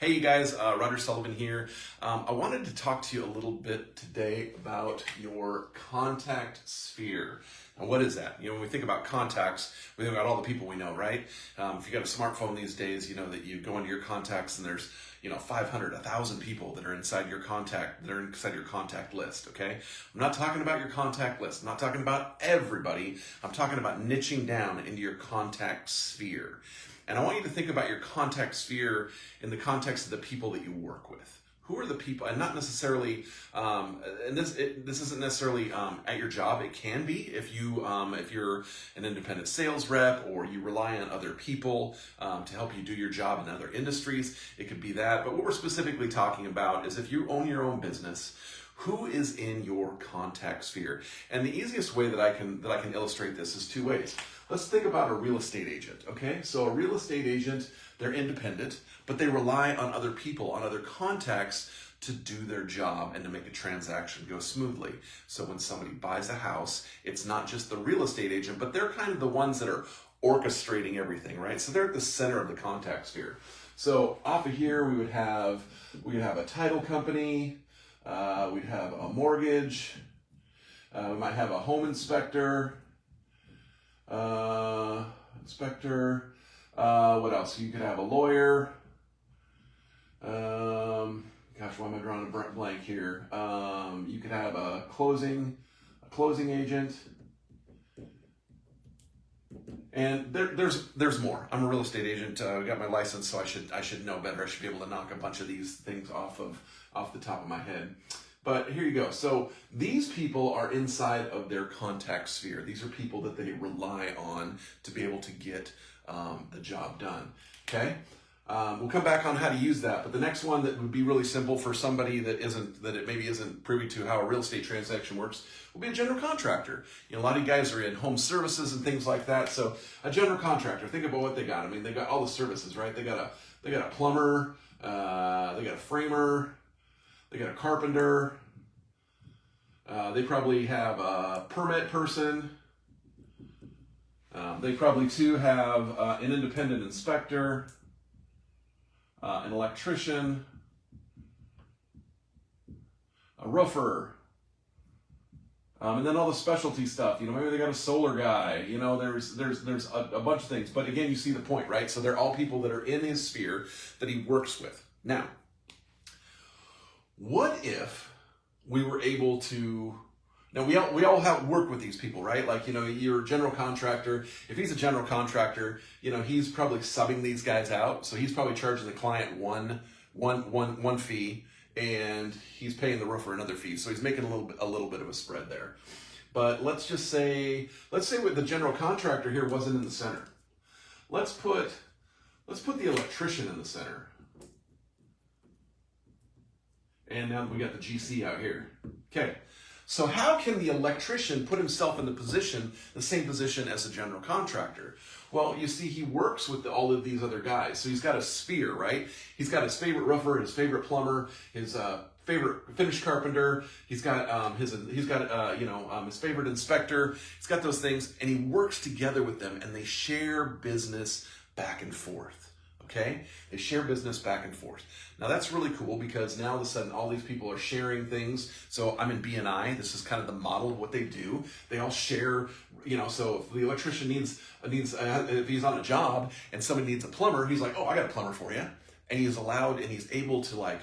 Hey you guys, Roger Sullivan here. I wanted to talk to you a little bit today about your contact sphere. Now what is that? You know, when we think about contacts, we think about all the people we know, right? If you got a smartphone these days, you know that you go into your contacts and there's 500, 1,000 people that are inside your contact list, okay? I'm not talking about your contact list. I'm not talking about everybody. I'm talking about niching down into your contact sphere. And I want you to think about your contact sphere in the context of the people that you work with. Who are the people, and not necessarily, and this isn't necessarily at your job. It can be if you're an independent sales rep or you rely on other people to help you do your job in other industries. It could be that. But what we're specifically talking about is if you own your own business, who is in your contact sphere? And the easiest way that I can illustrate this is two ways. Let's think about a real estate agent, okay? So a real estate agent, they're independent, but they rely on other people, on other contacts to do their job and to make a transaction go smoothly. So when somebody buys a house, it's not just the real estate agent, but they're kind of the ones that are orchestrating everything, right? So they're at the center of the contact sphere. So off of here, we would have a title company, we'd have a mortgage, we might have a home inspector, what else? You could have a lawyer. Gosh, why am I drawing a blank here? You could have a closing agent. And there's more. I'm a real estate agent. I got my license, so I should know better. I should be able to knock a bunch of these things off the top of my head. But here you go. So these people are inside of their contact sphere. These are people that they rely on to be able to get the job done. Okay. We'll come back on how to use that, but the next one that would be really simple for somebody that maybe isn't privy to how a real estate transaction works will be a general contractor. You know, a lot of you guys are in home services and things like that. So a general contractor, think about what they got. I mean, they got all the services, right? They got a plumber, they got a framer, they got a carpenter. They probably have a permit person. They probably too have an independent inspector, an electrician, a roofer, and then all the specialty stuff. You know, maybe they got a solar guy. You know, there's a bunch of things. But again, you see the point, right? So they're all people that are in his sphere that he works with. Now, what if we were able to? Now we all have work with these people, right? Like, you know, you're a general contractor. If he's a general contractor, you know, he's probably subbing these guys out. So he's probably charging the client one fee, and he's paying the roofer another fee. So he's making a little bit of a spread there. But let's say the general contractor here wasn't in the center. Let's put the electrician in the center. And now we got the GC out here. Okay. So how can the electrician put himself in the same position as a general contractor? Well, you see, he works with all of these other guys. So he's got a sphere, right? He's got his favorite roofer, his favorite plumber, his favorite finish carpenter. He's got his favorite inspector. He's got those things, and he works together with them, and they share business back and forth. Okay? They share business back and forth. Now that's really cool because now all of a sudden all these people are sharing things. So I'm in B&I. This is kind of the model of what they do. They all share, you know, so if the electrician if he's on a job and somebody needs a plumber, he's like, oh, I got a plumber for you. And he's able to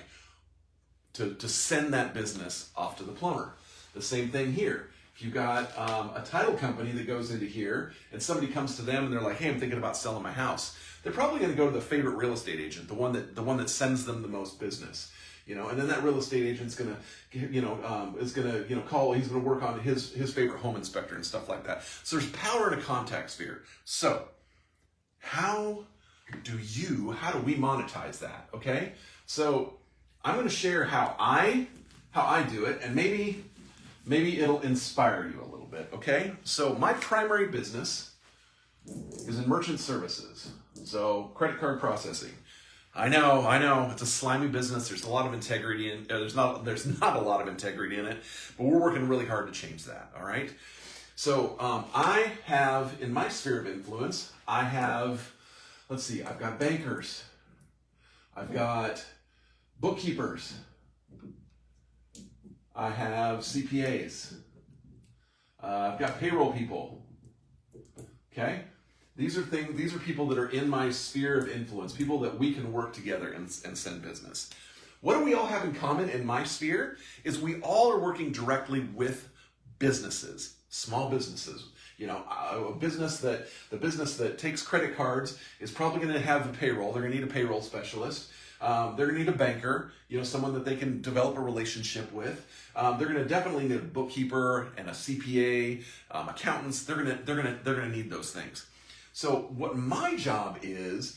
to send that business off to the plumber. The same thing here. If you've got a title company that goes into here and somebody comes to them and they're like, hey, I'm thinking about selling my house. They're probably going to go to the favorite real estate agent, the one that sends them the most business, you know. And then that real estate agent's going to, call. He's going to work on his favorite home inspector and stuff like that. So there's power in a contact sphere. So how do we monetize that? Okay. So I'm going to share how I do it, and maybe it'll inspire you a little bit. Okay. So my primary business is in merchant services. So credit card processing. I know, it's a slimy business. There's a lot of integrity in. There's not a lot of integrity in it, but we're working really hard to change that. All right. So I have in my sphere of influence, I've got bankers, I've got bookkeepers. I have CPAs. I've got payroll people. Okay? These are people that are in my sphere of influence, people that we can work together and send business. What do we all have in common in my sphere is we all are working directly with businesses, small businesses. You know, the business that takes credit cards is probably going to have a payroll. They're going to need a payroll specialist. They're going to need a banker, you know, someone that they can develop a relationship with. They're going to definitely need a bookkeeper and a CPA, accountants. They're going to need those things. So what my job is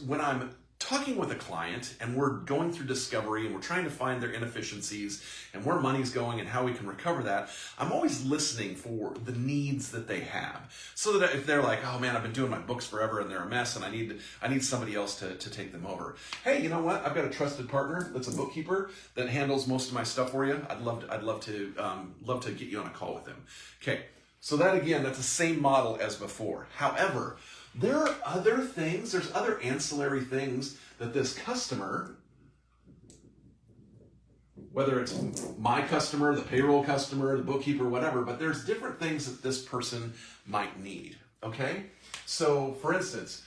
when I'm talking with a client and we're going through discovery and we're trying to find their inefficiencies and where money's going and how we can recover that, I'm always listening for the needs that they have. So that if they're like, oh man, I've been doing my books forever and they're a mess and I need somebody else to take them over. Hey, you know what? I've got a trusted partner that's a bookkeeper that handles most of my stuff for you. I'd love to get you on a call with them. Okay. So that again, that's the same model as before. However, there are other things, there's other ancillary things that this customer, whether it's my customer, the payroll customer, the bookkeeper, whatever, but there's different things that this person might need, okay? So for instance,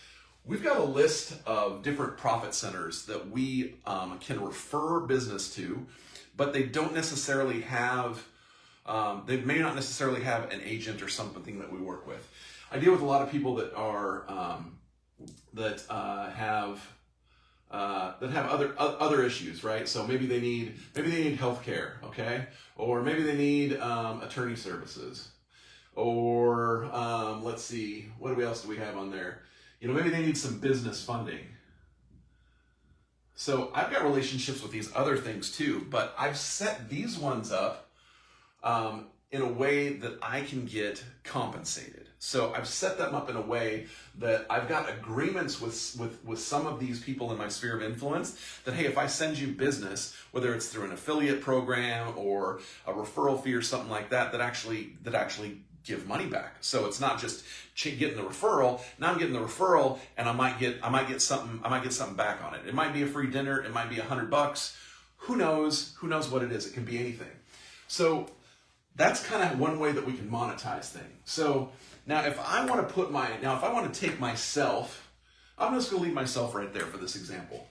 we've got a list of different profit centers that we can refer business to, but they don't necessarily have, they may not necessarily have an agent or something that we work with. I deal with a lot of people that are have other issues, right? So maybe they need healthcare, okay, or maybe they need attorney services, or let's see, what else do we have on there? You know, maybe they need some business funding. So I've got relationships with these other things too, but I've set these ones up in a way that I can get compensated. So I've set them up in a way that I've got agreements with some of these people in my sphere of influence that, hey, if I send you business, whether it's through an affiliate program or a referral fee or something like that, that actually give money back. So it's not just getting the referral. Now I'm getting the referral and I might get something back on it. It might be a free dinner. It might be $100. Who knows what it is? It can be anything. So that's kind of one way that we can monetize things. So now if I want to take myself, I'm just going to leave myself right there for this example.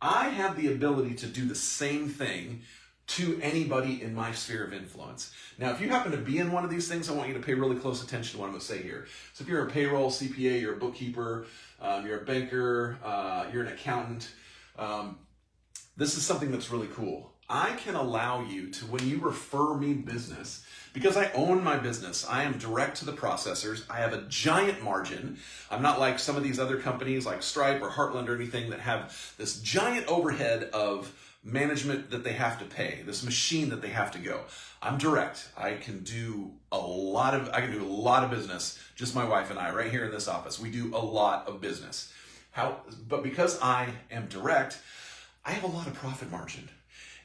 I have the ability to do the same thing to anybody in my sphere of influence. Now, if you happen to be in one of these things, I want you to pay really close attention to what I'm going to say here. So if you're a payroll, CPA, you're a bookkeeper, you're a banker, you're an accountant, this is something that's really cool. I can allow you to, when you refer me business, because I own my business, I am direct to the processors, I have a giant margin. I'm not like some of these other companies like Stripe or Heartland or anything that have this giant overhead of management that they have to pay, this machine that they have to go. I'm direct. I can do a lot of business, just my wife and I, right here in this office. We do a lot of business. But because I am direct, I have a lot of profit margin.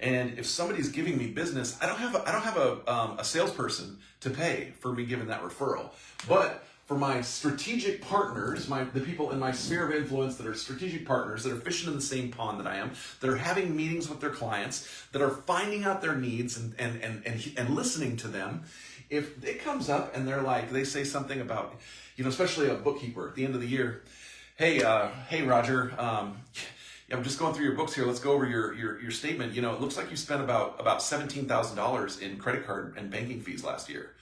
And if somebody's giving me business, I don't have a salesperson to pay for me giving that referral. But for my strategic partners, the people in my sphere of influence that are strategic partners, that are fishing in the same pond that I am, that are having meetings with their clients, that are finding out their needs and listening to them, if it comes up and they say something about, you know, especially a bookkeeper at the end of the year, hey Roger, I'm just going through your books here. Let's go over your statement. You know, it looks like you spent about $17,000 in credit card and banking fees last year.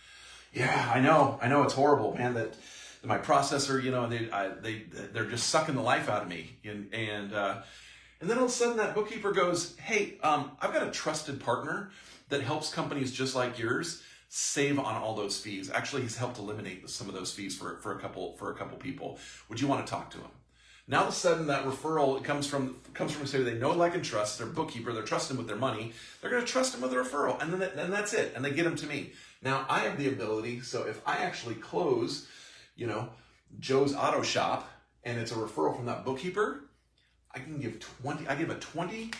Yeah, I know it's horrible, man. That my processor, you know, they're just sucking the life out of me. And then all of a sudden that bookkeeper goes, hey, I've got a trusted partner that helps companies just like yours save on all those fees. Actually, he's helped eliminate some of those fees for a couple people. Would you want to talk to him? Now, all of a sudden, that referral comes from somebody they know, like, and trust. Their bookkeeper, they're trusting with their money. They're going to trust him with a referral, and then that's it. And they get them to me. Now, I have the ability. So if I actually close, you know, Joe's Auto Shop, and it's a referral from that bookkeeper, I can give I give a 25%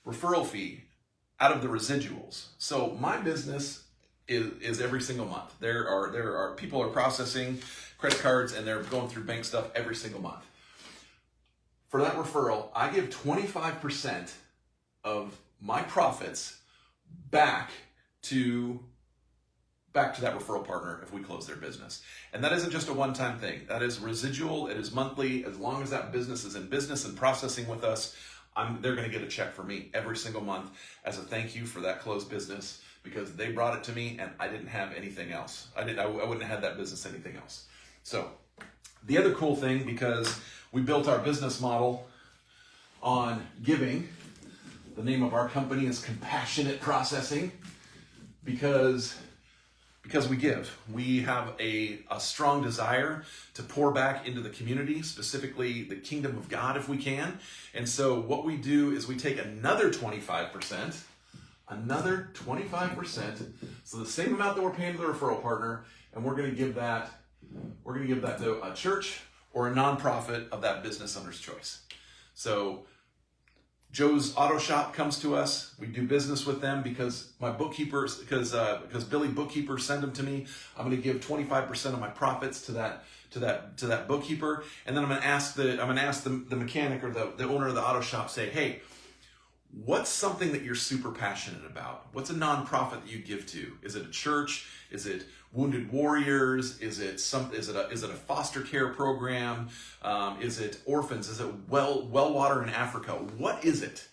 referral fee out of the residuals. So my business is every single month. There are people are processing credit cards and they're going through bank stuff every single month. For that referral, I give 25% of my profits back to that referral partner if we close their business. And that isn't just a one-time thing. That is residual. It is monthly. As long as that business is in business and processing with us, they're going to get a check from me every single month as a thank you for that closed business, because they brought it to me and I didn't have anything else. I wouldn't have had that business anything else. So the other cool thing, because we built our business model on giving, the name of our company is Compassionate Processing, because we give. We have a strong desire to pour back into the community, specifically the kingdom of God if we can. And so what we do is we take another 25%, so the same amount that we're paying to the referral partner, and we're going to give that to a church or a nonprofit of that business owner's choice. So Joe's Auto Shop comes to us. We do business with them because my bookkeepers, because Billy bookkeeper send them to me. I'm going to give 25% of my profits to that bookkeeper, and then I'm going to ask the mechanic or the owner of the auto shop, say, hey, what's something that you're super passionate about? What's a nonprofit that you give to? Is it a church? Is it Wounded Warriors? Is it a foster care program? Is it orphans? Is it well water in Africa? What is it?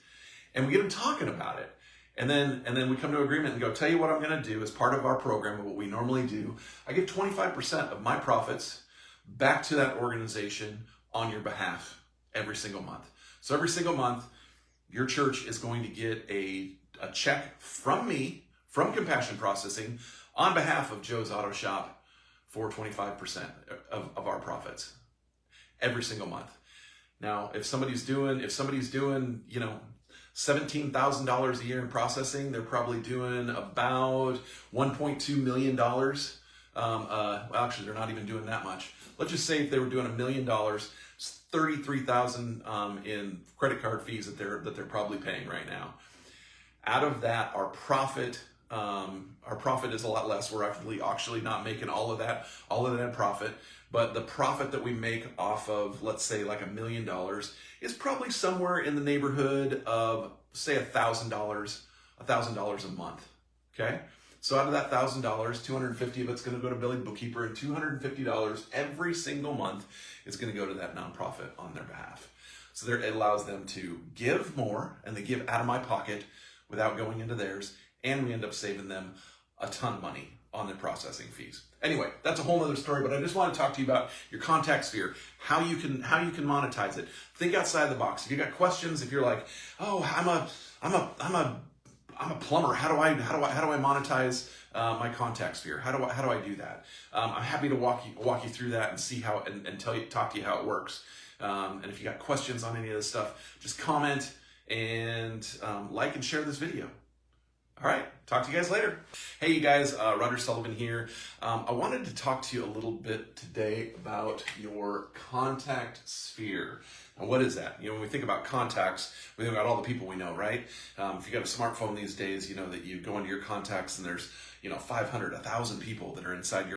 And we get them talking about it. And then we come to agreement and go, tell you what I'm going to do as part of our program, what we normally do. I give 25% of my profits back to that organization on your behalf every single month. So every single month, your church is going to get a check from me, from Compassion Processing, on behalf of Joe's Auto Shop for 25% of our profits every single month. Now, if somebody's doing, $17,000 a year in processing, they're probably doing about $1.2 million. Well, actually, they're not even doing that much. Let's just say if they were doing $1 million, it's $33,000 in credit card fees that they're probably paying right now. Out of that, our profit is a lot less. We're actually not making all of that profit, but the profit that we make off of, let's say, like $1 million is probably somewhere in the neighborhood of, say, $1,000 a month. Okay. So out of that $1,000, $250 of it's going to go to Billy Bookkeeper, and $250 every single month is going to go to that nonprofit on their behalf. So it allows them to give more, and they give out of my pocket without going into theirs, and we end up saving them a ton of money on their processing fees. Anyway, that's a whole other story, but I just want to talk to you about your contact sphere, how you can monetize it. Think outside the box. If you got questions, if you're like, oh, I'm a plumber. How do I monetize my contact sphere? How do I do that? I'm happy to walk you through that and see how and talk to you how it works. And if you got questions on any of this stuff, just comment and like and share this video. All right, talk to you guys later. Hey, you guys, Roger Sullivan here. I wanted to talk to you a little bit today about your contact sphere. Now, what is that? When we think about contacts, we think about all the people we know, right? If you got a smartphone these days, you know that you go into your contacts and there's 500, 1,000 people that are inside your